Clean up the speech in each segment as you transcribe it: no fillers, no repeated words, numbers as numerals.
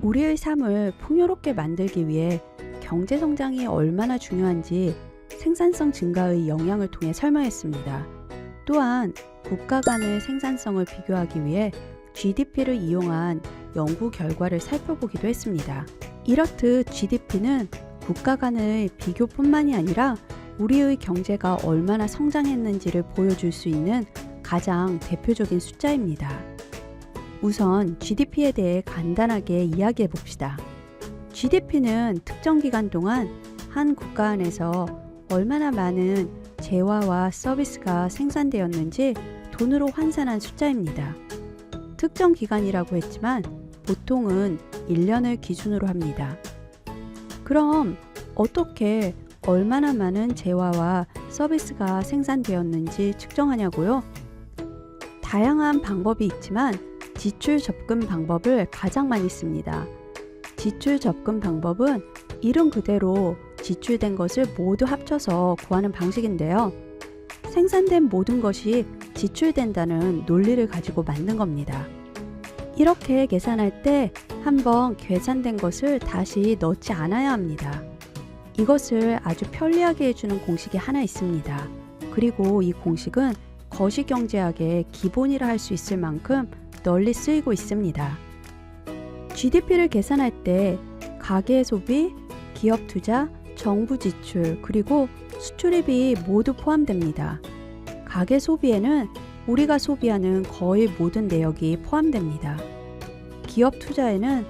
우리의 삶을 풍요롭게 만들기 위해 경제 성장이 얼마나 중요한지 생산성 증가의 영향을 통해 설명했습니다. 또한 국가 간의 생산성을 비교하기 위해 GDP를 이용한 연구 결과를 살펴보기도 했습니다. 이렇듯 GDP는 국가 간의 비교뿐만이 아니라 우리의 경제가 얼마나 성장했는지를 보여줄 수 있는 가장 대표적인 숫자입니다. 우선 GDP에 대해 간단하게 이야기해 봅시다. GDP는 특정 기간 동안 한 국가 안에서 얼마나 많은 재화와 서비스가 생산되었는지 돈으로 환산한 숫자입니다. 특정 기간이라고 했지만 보통은 1년을 기준으로 합니다. 그럼 어떻게 얼마나 많은 재화와 서비스가 생산되었는지 측정하냐고요? 다양한 방법이 있지만 지출 접근 방법을 가장 많이 씁니다. 지출 접근 방법은 이름 그대로 지출된 것을 모두 합쳐서 구하는 방식인데요. 생산된 모든 것이 지출된다는 논리를 가지고 만든 겁니다. 이렇게 계산할 때 한번 계산된 것을 다시 넣지 않아야 합니다. 이것을 아주 편리하게 해주는 공식이 하나 있습니다. 그리고 이 공식은 거시경제학의 기본이라 할 수 있을 만큼 널리 쓰이고 있습니다. GDP를 계산할 때 가계 소비, 기업 투자, 정부 지출, 그리고 수출입이 모두 포함됩니다. 가계 소비에는 우리가 소비하는 거의 모든 내역이 포함됩니다. 기업 투자에는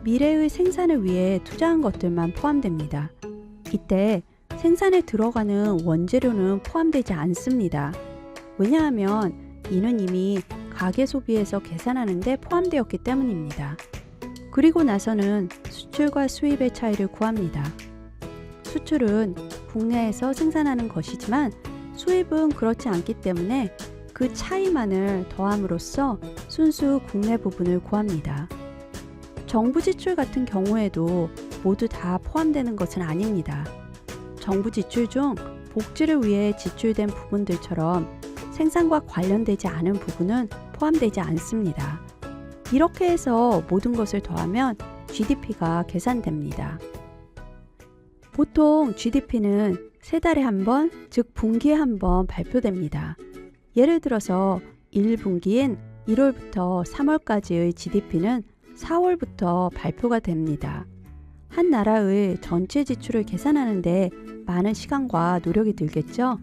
미래의 생산을 위해 투자한 것들만 포함됩니다. 이때 생산에 들어가는 원재료는 포함되지 않습니다. 왜냐하면 이는 이미 가계 소비에서 계산하는데 포함되었기 때문입니다. 그리고 나서는 수출과 수입의 차이를 구합니다. 수출은 국내에서 생산하는 것이지만 수입은 그렇지 않기 때문에 그 차이만을 더함으로써 순수 국내 부분을 구합니다. 정부 지출 같은 경우에도 모두 다 포함되는 것은 아닙니다. 정부 지출 중 복지를 위해 지출된 부분들처럼 생산과 관련되지 않은 부분은 포함되지 않습니다. 이렇게 해서 모든 것을 더하면 GDP가 계산됩니다. 보통 GDP는 3달에 한 번, 즉 분기에 한 번 발표됩니다. 예를 들어서 1분기인 1월부터 3월까지의 GDP는 4월부터 발표가 됩니다. 한 나라의 전체 지출을 계산하는데 많은 시간과 노력이 들겠죠?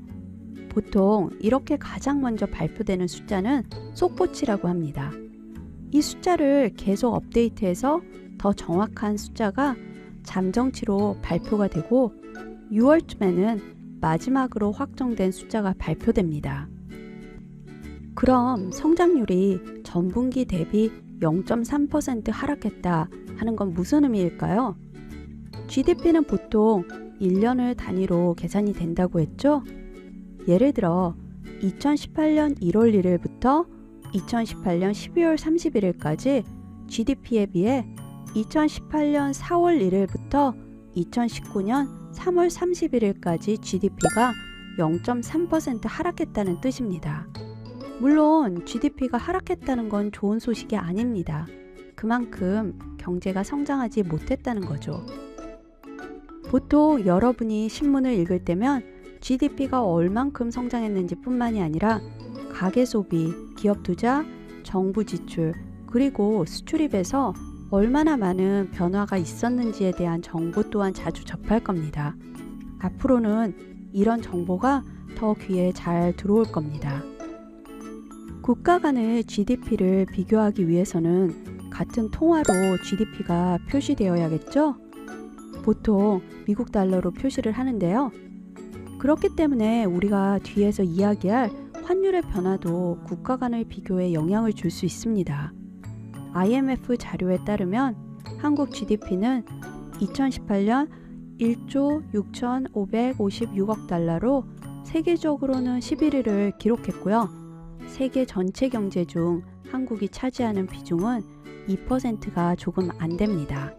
보통 이렇게 가장 먼저 발표되는 숫자는 속보치라고 합니다. 이 숫자를 계속 업데이트해서 더 정확한 숫자가 잠정치로 발표가 되고 6월쯤에는 마지막으로 확정된 숫자가 발표됩니다. 그럼 성장률이 전분기 대비 0.3% 하락했다 하는 건 무슨 의미일까요? GDP는 보통 1년을 단위로 계산이 된다고 했죠? 예를 들어 2018년 1월 1일부터 2018년 12월 31일까지 GDP에 비해 2018년 4월 1일부터 2019년 3월 31일까지 GDP가 0.3% 하락했다는 뜻입니다. 물론 GDP가 하락했다는 건 좋은 소식이 아닙니다. 그만큼 경제가 성장하지 못했다는 거죠. 보통 여러분이 신문을 읽을 때면 GDP가 얼만큼 성장했는지 뿐만이 아니라 가계 소비, 기업 투자, 정부 지출, 그리고 수출입에서 얼마나 많은 변화가 있었는지에 대한 정보 또한 자주 접할 겁니다. 앞으로는 이런 정보가 더 귀에 잘 들어올 겁니다. 국가 간의 GDP를 비교하기 위해서는 같은 통화로 GDP가 표시되어야겠죠? 보통 미국 달러로 표시를 하는데요. 그렇기 때문에 우리가 뒤에서 이야기할 환율의 변화도 국가 간의 비교에 영향을 줄 수 있습니다. IMF 자료에 따르면 한국 GDP는 2018년 1조 6,556억 달러로 세계적으로는 11위를 기록했고요. 세계 전체 경제 중 한국이 차지하는 비중은 2%가 조금 안 됩니다.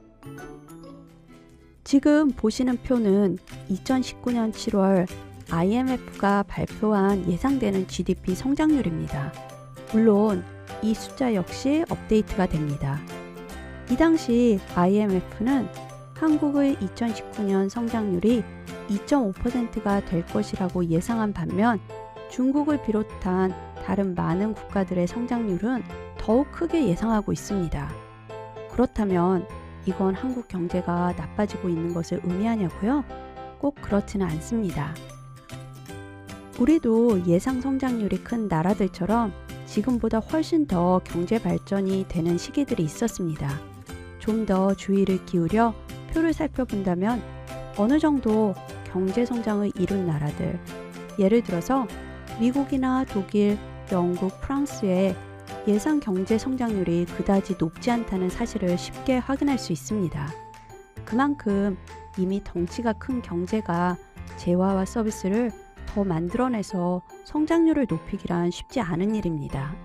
지금 보시는 표는 2019년 7월 IMF가 발표한 예상되는 GDP 성장률입니다. 물론 이 숫자 역시 업데이트가 됩니다. 이 당시 IMF는 한국의 2019년 성장률이 2.5%가 될 것이라고 예상한 반면 중국을 비롯한 다른 많은 국가들의 성장률은 더욱 크게 예상하고 있습니다. 그렇다면 이건 한국 경제가 나빠지고 있는 것을 의미하냐고요? 꼭 그렇지는 않습니다. 우리도 예상 성장률이 큰 나라들처럼 지금보다 훨씬 더 경제 발전이 되는 시기들이 있었습니다. 좀 더 주의를 기울여 표를 살펴본다면 어느 정도 경제 성장을 이룬 나라들, 예를 들어서 미국이나 독일, 영국, 프랑스의 예상 경제 성장률이 그다지 높지 않다는 사실을 쉽게 확인할 수 있습니다. 그만큼 이미 덩치가 큰 경제가 재화와 서비스를 더 만들어내서 성장률을 높이기란 쉽지 않은 일입니다.